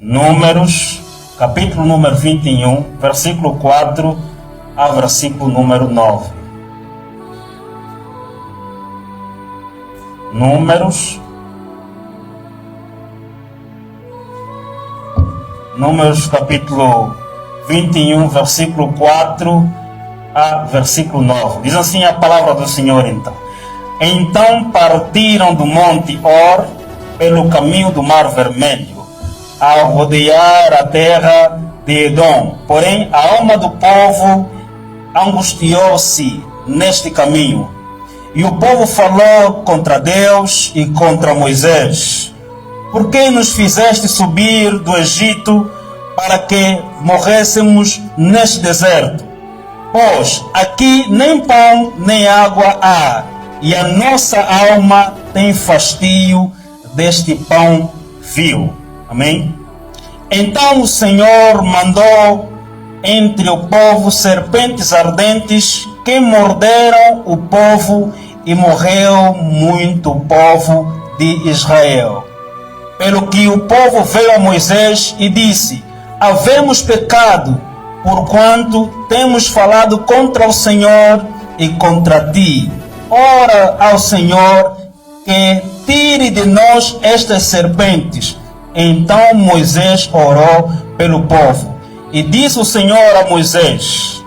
Números, capítulo número 21, versículo 4 a versículo número 9. Números capítulo 21, versículo 4 a versículo 9. Diz assim a palavra do Senhor então. Então partiram do monte Or pelo caminho do Mar Vermelho, ao rodear a terra de Edom. Porém, a alma do povo angustiou-se neste caminho. E o povo falou contra Deus e contra Moisés. Por que nos fizeste subir do Egito para que morrêssemos neste deserto? Pois aqui nem pão nem água há, e a nossa alma tem fastio deste pão vil. Amém? Então o Senhor mandou entre o povo serpentes ardentes que morderam o povo, e morreu muito povo de Israel. Pelo que o povo veio a Moisés e disse: havemos pecado, porquanto temos falado contra o Senhor e contra ti. Ora ao Senhor que tire de nós estas serpentes. Então Moisés orou pelo povo. E disse o Senhor a Moisés: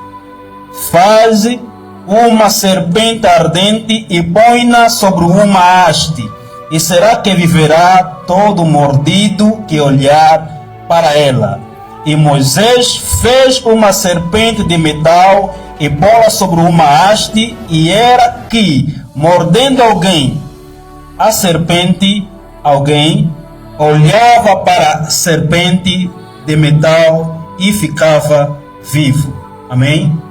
faze uma serpente ardente e põe-na sobre uma haste, e será que viverá todo mordido que olhar para ela. E Moisés fez uma serpente de metal e pô-la sobre uma haste, e era que, mordendo alguém, alguém olhava para a serpente de metal e ficava vivo. Amém?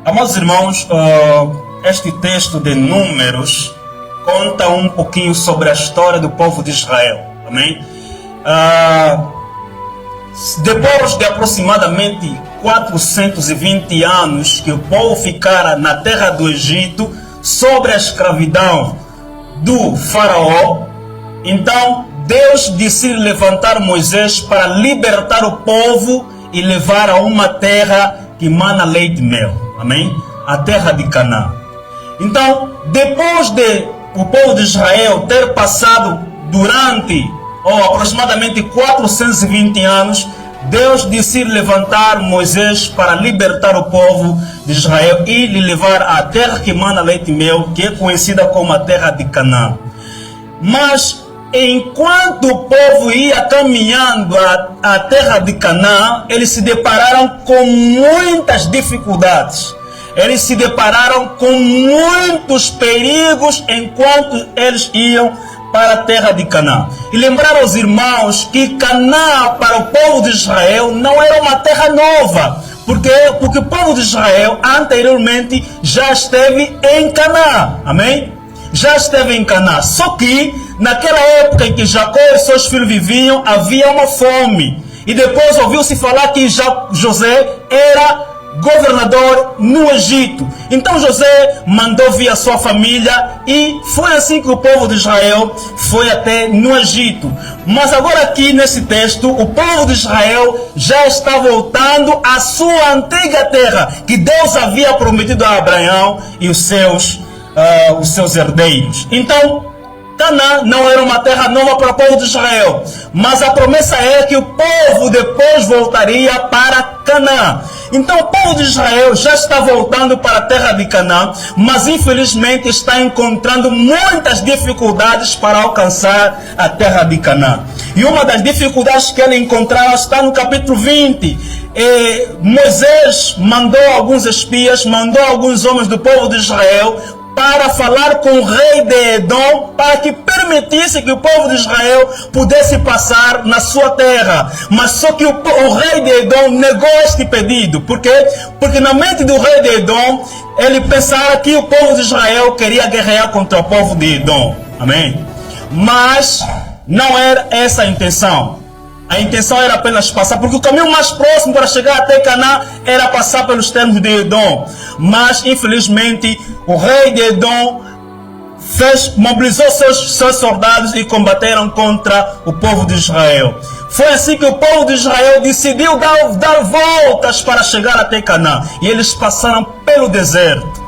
Amados irmãos, este texto de Números conta um pouquinho sobre a história do povo de Israel. Amém? Depois de aproximadamente 420 anos que o povo ficara na terra do Egito, sobre a escravidão do faraó, então Deus decide levantar Moisés para libertar o povo e levar a uma terra que mana leite e mel. Amém? A terra de Canaã. Então, depois de o povo de Israel ter passado durante aproximadamente 420 anos, Deus decide levantar Moisés para libertar o povo de Israel e lhe levar à terra que mana leite e mel, que é conhecida como a terra de Canaã. Mas enquanto o povo ia caminhando à terra de Canaã, eles se depararam com muitas dificuldades. Eles se depararam com muitos perigos enquanto eles iam para a terra de Canaã. E lembrar aos irmãos que Canaã para o povo de Israel não era uma terra nova. Porque o povo de Israel anteriormente já esteve em Canaã. Amém? Já esteve em Canaã. Só que naquela época em que Jacó e seus filhos viviam, havia uma fome. E depois ouviu-se falar que José era governador no Egito. Então José mandou vir a sua família, e foi assim que o povo de Israel foi até no Egito. Mas agora aqui nesse texto, o povo de Israel já está voltando à sua antiga terra, que Deus havia prometido a Abraão e os seus herdeiros. Então Canaã não era uma terra nova para o povo de Israel, mas a promessa é que o povo depois voltaria para Canaã. Então o povo de Israel já está voltando para a terra de Canaã, mas infelizmente está encontrando muitas dificuldades para alcançar a terra de Canaã. E uma das dificuldades que ele encontrava está no capítulo 20. Moisés mandou alguns espias, mandou alguns homens do povo de Israel para falar com o rei de Edom, para que permitisse que o povo de Israel pudesse passar na sua terra. Mas só que o rei de Edom negou este pedido. Por quê? Porque na mente do rei de Edom, ele pensava que o povo de Israel queria guerrear contra o povo de Edom. Amém? Mas não era essa a intenção. A intenção era apenas passar, porque o caminho mais próximo para chegar até Canaã era passar pelos termos de Edom. Mas, infelizmente, o rei de Edom mobilizou seus soldados e combateram contra o povo de Israel. Foi assim que o povo de Israel decidiu dar voltas para chegar até Canaã. E eles passaram pelo deserto.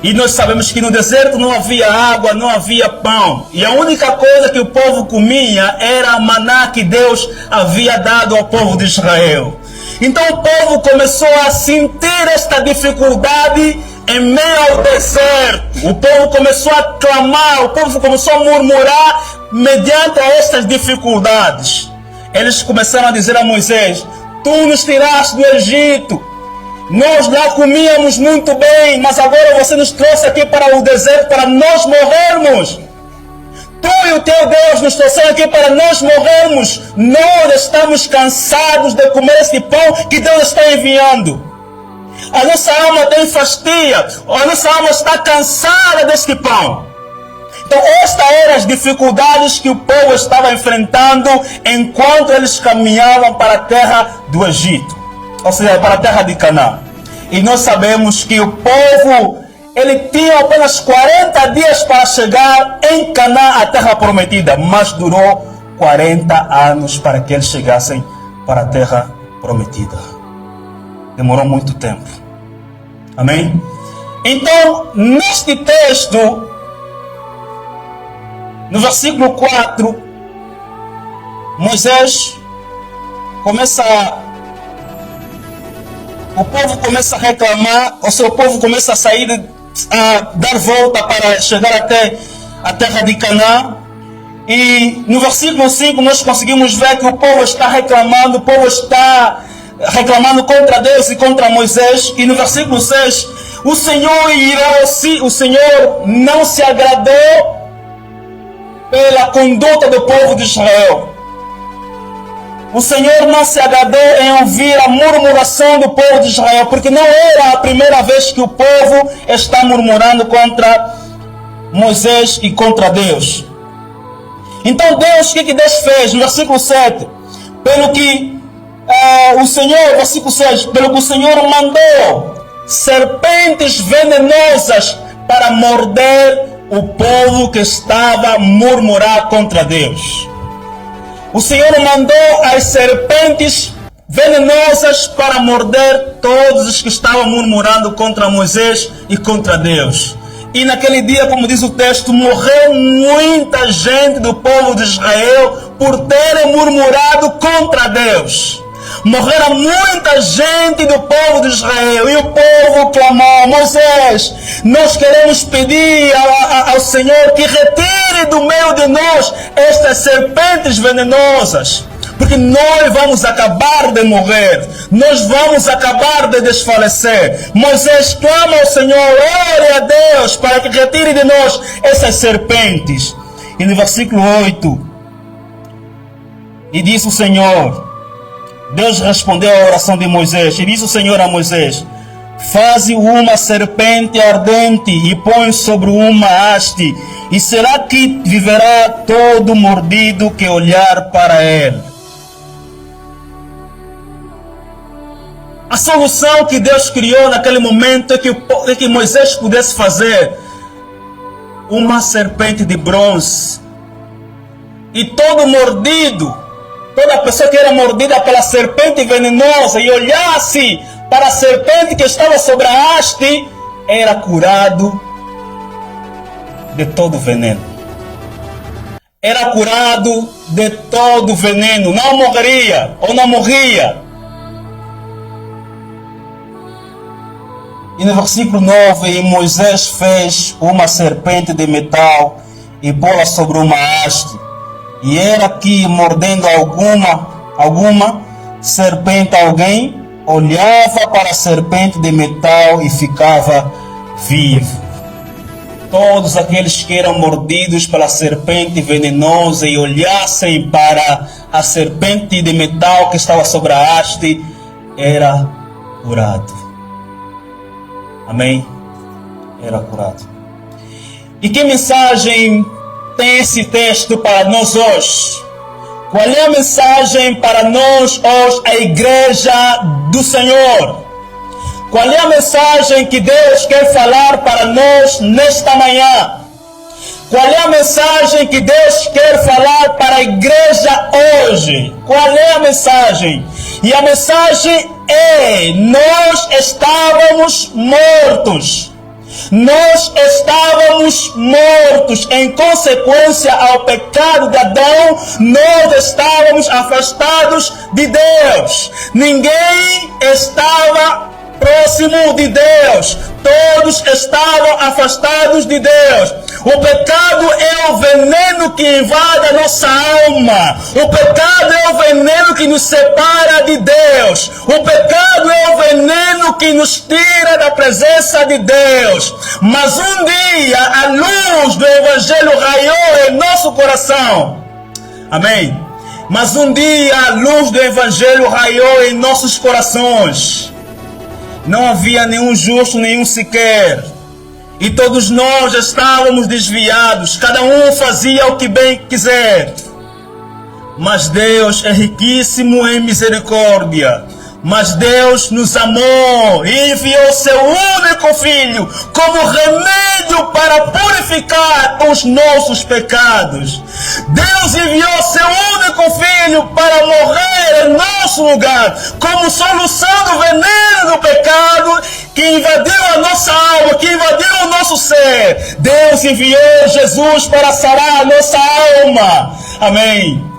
E nós sabemos que no deserto não havia água, não havia pão. E a única coisa que o povo comia era a maná que Deus havia dado ao povo de Israel. Então o povo começou a sentir esta dificuldade em meio ao deserto. O povo começou a clamar, o povo começou a murmurar mediante a estas dificuldades. Eles começaram a dizer a Moisés: tu nos tiraste do Egito. Nós lá comíamos muito bem, mas agora você nos trouxe aqui para o deserto para nós morrermos. Tu e o teu Deus nos trouxeram aqui para nós morrermos. Nós estamos cansados de comer este pão que Deus está enviando. A nossa alma tem fastia, a nossa alma está cansada deste pão. Então estas eram as dificuldades que o povo estava enfrentando enquanto eles caminhavam para a terra do Egito. Ou seja, para a terra de Canaã. E nós sabemos que o povo, ele tinha apenas 40 dias para chegar em Canaã, a terra prometida. Mas durou 40 anos para que eles chegassem para a terra prometida. Demorou muito tempo. Amém? Então, neste texto, no versículo 4, Moisés o povo começa a reclamar, ou seja, o povo começa a sair, a dar volta para chegar até a terra de Canaã. E no versículo 5 nós conseguimos ver que o povo está reclamando, o povo está reclamando contra Deus e contra Moisés. E no versículo 6, o Senhor não se agradou pela conduta do povo de Israel. O Senhor não se agradou em ouvir a murmuração do povo de Israel, porque não era a primeira vez que o povo está murmurando contra Moisés e contra Deus. Então Deus, o que Deus fez? No versículo 7, pelo que o Senhor, versículo 6, pelo que o Senhor mandou serpentes venenosas para morder o povo que estava a murmurar contra Deus. O Senhor mandou as serpentes venenosas para morder todos os que estavam murmurando contra Moisés e contra Deus. E naquele dia, como diz o texto, morreu muita gente do povo de Israel por terem murmurado contra Deus. Morreram muita gente do povo de Israel. E o povo clamou: Moisés, nós queremos pedir ao Senhor que retire do meio de nós estas serpentes venenosas, porque nós vamos acabar de morrer, nós vamos acabar de desfalecer. Moisés clama ao Senhor, ore a Deus para que retire de nós essas serpentes. E no versículo 8, e disse o Senhor, Deus respondeu à oração de Moisés, e disse o Senhor a Moisés: faze uma serpente ardente e põe sobre uma haste, e será que viverá todo mordido que olhar para ele. A solução que Deus criou naquele momento é que Moisés pudesse fazer uma serpente de bronze, e todo mordido, toda pessoa que era mordida pela serpente venenosa e olhasse para a serpente que estava sobre a haste, era curado de todo veneno. Era curado de todo veneno. Não morreria ou não morria. E no versículo 9, e Moisés fez uma serpente de metal e pô-la sobre uma haste. E era que, mordendo alguma serpente, alguém olhava para a serpente de metal e ficava vivo. Todos aqueles que eram mordidos pela serpente venenosa e olhassem para a serpente de metal que estava sobre a haste, era curado. Amém? Era curado. E que mensagem tem esse texto para nós hoje? Qual é a mensagem para nós hoje, a igreja do Senhor? Qual é a mensagem que Deus quer falar para nós nesta manhã? Qual é a mensagem que Deus quer falar para a igreja hoje? Qual é a mensagem? E a mensagem é: nós estávamos mortos. Nós estávamos mortos em consequência ao pecado de Adão. Nós estávamos afastados de Deus. Ninguém estava próximo de Deus. Todos estavam afastados de Deus. O pecado é o veneno que invade a nossa alma. O pecado é o veneno que nos separa de Deus. O pecado é o veneno que nos tira da presença de Deus. Mas um dia a luz do Evangelho raiou em nosso coração. Amém. Mas um dia a luz do Evangelho raiou em nossos corações. Não havia nenhum justo, nenhum sequer. E todos nós estávamos desviados. Cada um fazia o que bem quiser. Mas Deus é riquíssimo em misericórdia. Mas Deus nos amou e enviou seu único Filho como remédio para purificar os nossos pecados. Deus enviou seu único Filho para morrer em nosso lugar, como solução do veneno do pecado que invadiu a nossa alma, que invadiu o nosso ser. Deus enviou Jesus para sarar a nossa alma. Amém.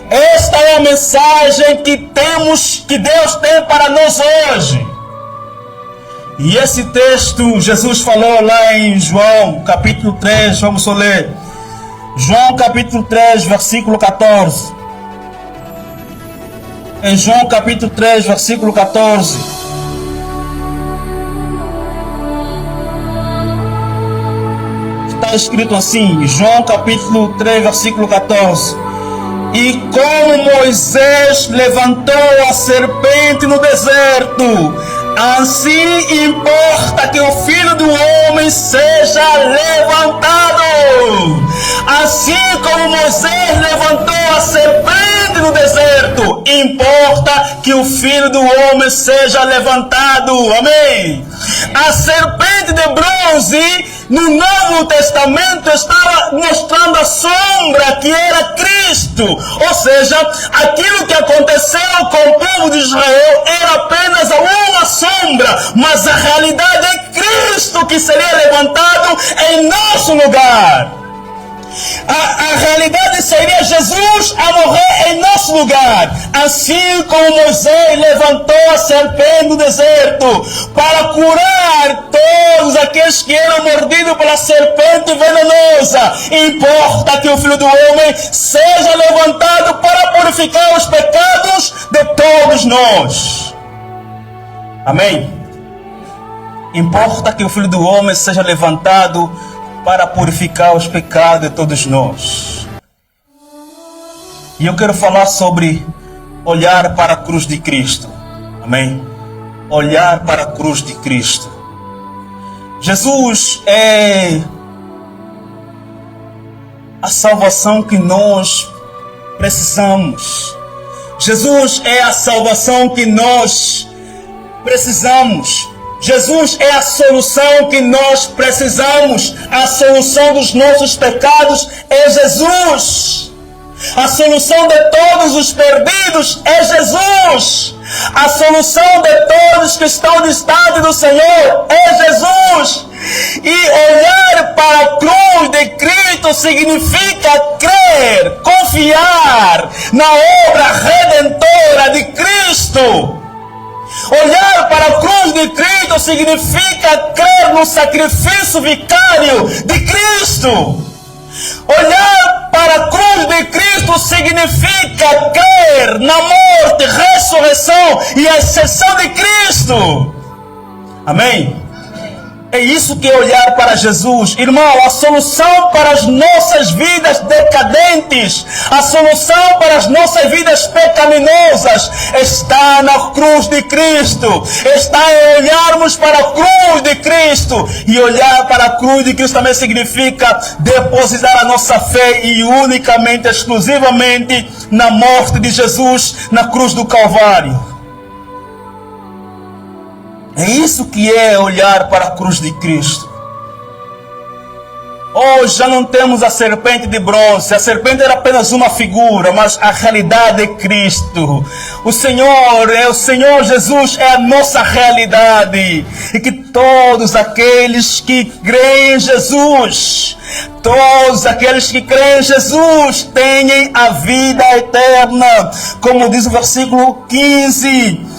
Esta é a mensagem que Deus tem para nós hoje. E esse texto Jesus falou lá em João capítulo 3, vamos só ler. João capítulo 3, versículo 14. Em João capítulo 3, versículo 14. Está escrito assim, João capítulo 3, versículo 14. E como Moisés levantou a serpente no deserto, assim importa que o Filho do Homem seja levantado. Assim como Moisés levantou a serpente no deserto, importa que o Filho do Homem seja levantado. Amém. A serpente de bronze no Novo Testamento estava mostrando a sombra que era Cristo. Ou seja, aquilo que aconteceu com o povo de Israel era apenas uma sombra, mas a realidade é Cristo que seria levantado em nosso lugar. A realidade seria Jesus a morrer em nosso lugar. Assim como Moisés levantou a serpente no deserto para curar todos aqueles que eram mordidos pela serpente venenosa, importa que o Filho do Homem seja levantado para purificar os pecados de todos nós. Amém? Importa que o Filho do Homem seja levantado para purificar os pecados de todos nós. E eu quero falar sobre olhar para a cruz de Cristo. Amém? Olhar para a cruz de Cristo. Jesus é a salvação que nós precisamos. Jesus é a salvação que nós precisamos. Jesus é a solução que nós precisamos. A solução dos nossos pecados é Jesus. A solução de todos os perdidos é Jesus. A solução de todos que estão distantes do Senhor é Jesus. E olhar para a cruz de Cristo significa crer, confiar na obra redentora de Cristo. Olhar para a cruz de Cristo significa crer no sacrifício vicário de Cristo. Olhar para a cruz de Cristo significa crer na morte, ressurreição e ascensão de Cristo. Amém? É isso que é olhar para Jesus. Irmão, a solução para as nossas vidas decadentes, a solução para as nossas vidas pecaminosas está na cruz de Cristo. Está em olharmos para a cruz de Cristo. E olhar para a cruz de Cristo também significa depositar a nossa fé e unicamente, exclusivamente na morte de Jesus na cruz do Calvário. É isso que é olhar para a cruz de Cristo. Hoje já não temos a serpente de bronze. A serpente era apenas uma figura, mas a realidade é Cristo. O Senhor Jesus é a nossa realidade. E que todos aqueles que creem em Jesus, todos aqueles que creem em Jesus tenham a vida eterna. Como diz o versículo 15.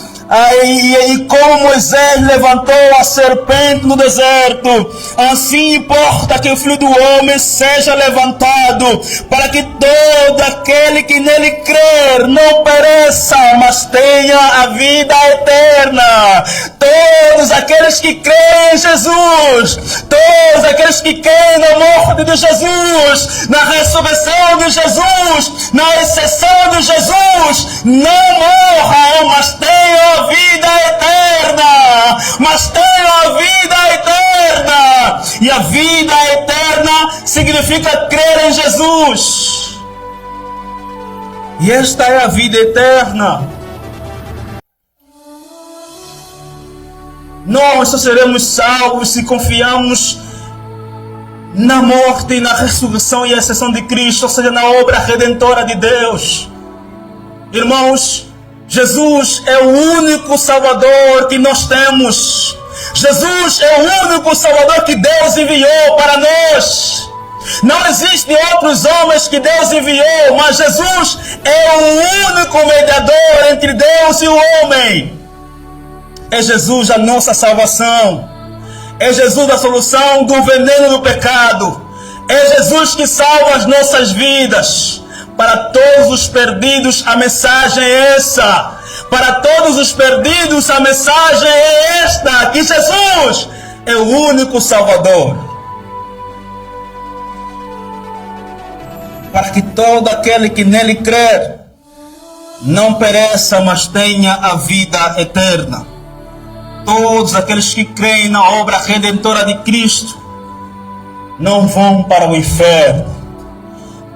E como Moisés levantou a serpente no deserto, assim importa que o Filho do Homem seja levantado, para que todo aquele que nele crer não pereça, mas tenha a vida eterna. Todos aqueles que creem em Jesus, todos aqueles que creem na morte de Jesus, na ressurreição de Jesus, na exceção de Jesus, não morram, mas tenham a vida eterna, mas tenho a vida eterna. E a vida eterna significa crer em Jesus. E esta é a vida eterna. Nós só seremos salvos se confiarmos na morte e na ressurreição e a exceção de Cristo, ou seja, na obra redentora de Deus. Irmãos, Jesus é o único Salvador que nós temos. Jesus é o único Salvador que Deus enviou para nós. Não existem outros homens que Deus enviou, mas Jesus é o único mediador entre Deus e o homem. É Jesus a nossa salvação. É Jesus a solução do veneno do pecado. É Jesus que salva as nossas vidas. Para todos os perdidos, a mensagem é essa. Para todos os perdidos, a mensagem é esta: que Jesus é o único Salvador. Para que todo aquele que nele crer não pereça, mas tenha a vida eterna. Todos aqueles que creem na obra redentora de Cristo não vão para o inferno.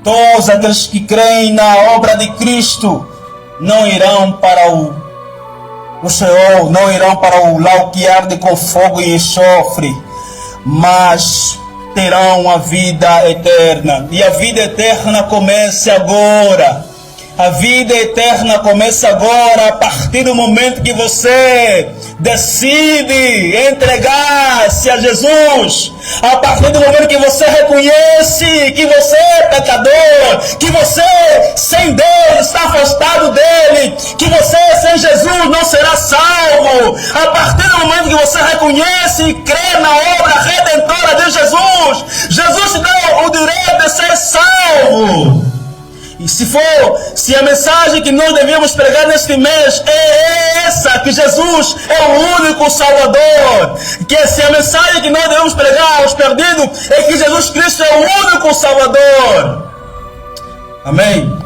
Todos aqueles que creem na obra de Cristo não irão para o Sheol, não irão para o lago que arde com fogo e enxofre, mas terão a vida eterna. E a vida eterna começa agora. A vida eterna começa agora, a partir do momento que você decide entregar-se a Jesus. A partir do momento que você reconhece que você é pecador, que você sem Deus está afastado dele, que você sem Jesus não será salvo. A partir do momento que você reconhece e crê na obra redentora de Jesus, Jesus te dá o direito de ser salvo. E se a mensagem que nós devíamos pregar neste mês é essa, que Jesus é o único Salvador, que se a mensagem que nós devemos pregar aos perdidos é que Jesus Cristo é o único Salvador. Amém?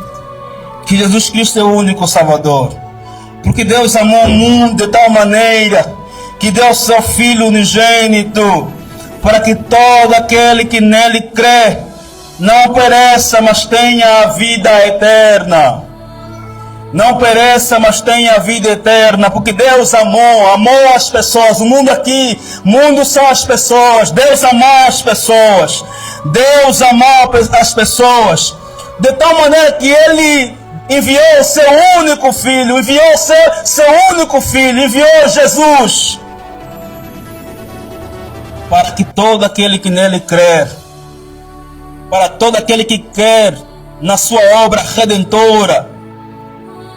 Que Jesus Cristo é o único Salvador. Porque Deus amou o mundo de tal maneira que deu seu Filho unigênito, para que todo aquele que nele crê não pereça, mas tenha a vida eterna. Não pereça, mas tenha a vida eterna. Porque Deus amou as pessoas. O mundo aqui, mundo são as pessoas. Deus amou as pessoas. Deus amou as pessoas. De tal maneira que Ele enviou o seu único Filho. Enviou seu único Filho. Enviou Jesus. Para que todo aquele que nele crer, para todo aquele que quer na sua obra redentora,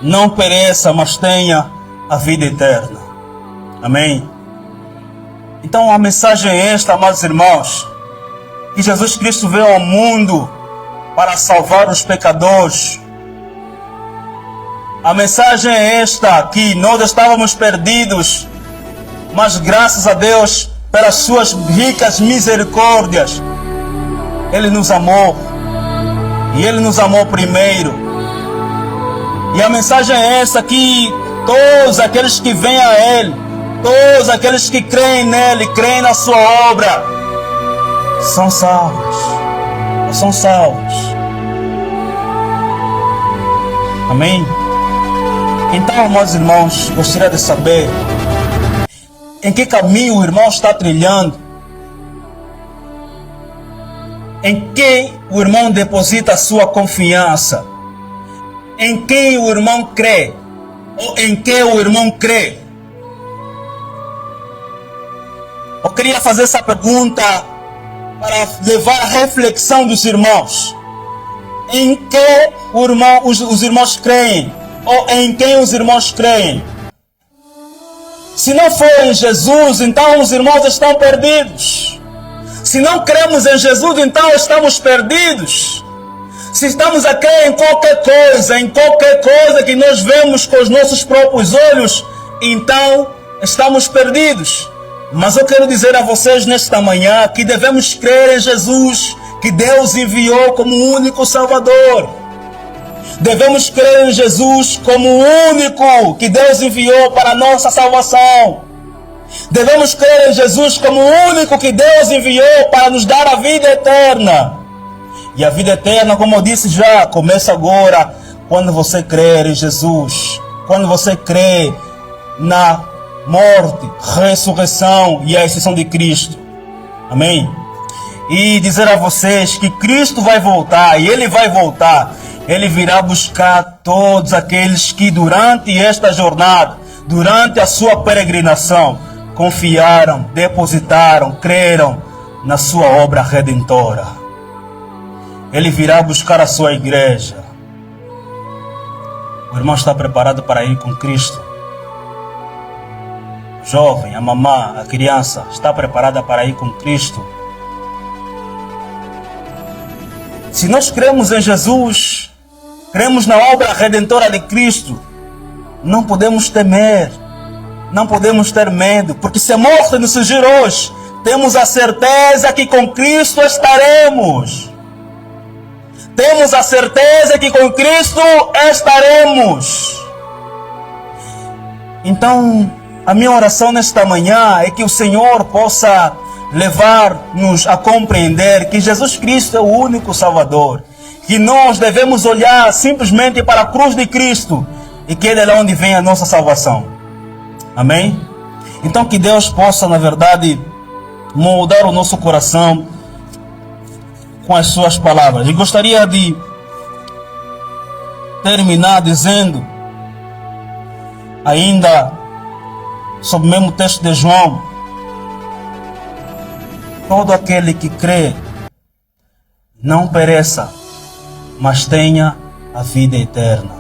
não pereça, mas tenha a vida eterna. Amém? Então a mensagem é esta, amados irmãos, que Jesus Cristo veio ao mundo para salvar os pecadores. A mensagem é esta, que nós estávamos perdidos, mas graças a Deus, pelas suas ricas misericórdias, Ele nos amou, e Ele nos amou primeiro. E a mensagem é essa, que todos aqueles que vêm a Ele, todos aqueles que creem nele, creem na sua obra, são salvos. São salvos. Amém? Então, amados irmãos, gostaria de saber em que caminho o irmão está trilhando. Em quem o irmão deposita a sua confiança? Em quem o irmão crê? Ou em que o irmão crê? Eu queria fazer essa pergunta para levar a reflexão dos irmãos. Em que os irmãos creem? Ou em quem os irmãos creem? Se não for em Jesus, então os irmãos estão perdidos. Se não cremos em Jesus, então estamos perdidos. Se estamos a crer em qualquer coisa que nós vemos com os nossos próprios olhos, então estamos perdidos. Mas eu quero dizer a vocês nesta manhã que devemos crer em Jesus, que Deus enviou como o único Salvador. Devemos crer em Jesus como o único que Deus enviou para a nossa salvação. Devemos crer em Jesus como o único que Deus enviou para nos dar a vida eterna. E a vida eterna, como eu disse já, começa agora quando você crer em Jesus. Quando você crê na morte, ressurreição e a ascensão de Cristo. Amém? E dizer a vocês que Cristo vai voltar, e Ele vai voltar. Ele virá buscar todos aqueles que durante esta jornada, durante a sua peregrinação, confiaram, depositaram, creram na sua obra redentora. Ele virá buscar a sua igreja. O irmão está preparado para ir com Cristo? O jovem, a mamã, a criança está preparada para ir com Cristo? Se nós cremos em Jesus, cremos na obra redentora de Cristo, não podemos temer, não podemos ter medo, porque se a morte nos surgir hoje, temos a certeza que com Cristo estaremos. Temos a certeza que com Cristo estaremos. Então, a minha oração nesta manhã é que o Senhor possa levar-nos a compreender que Jesus Cristo é o único Salvador. Que nós devemos olhar simplesmente para a cruz de Cristo e que é de lá onde vem a nossa salvação. Amém? Então que Deus possa, na verdade, moldar o nosso coração com as suas palavras. E gostaria de terminar dizendo, ainda sobre o mesmo texto de João: todo aquele que crê não pereça, mas tenha a vida eterna.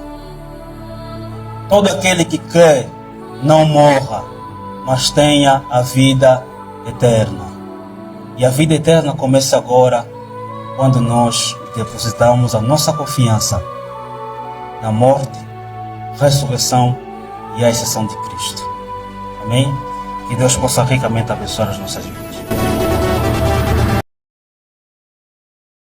Todo aquele que crê não morra, mas tenha a vida eterna. E a vida eterna começa agora, quando nós depositamos a nossa confiança na morte, ressurreição e a ascensão de Cristo. Amém? Que Deus possa ricamente abençoar as nossas vidas.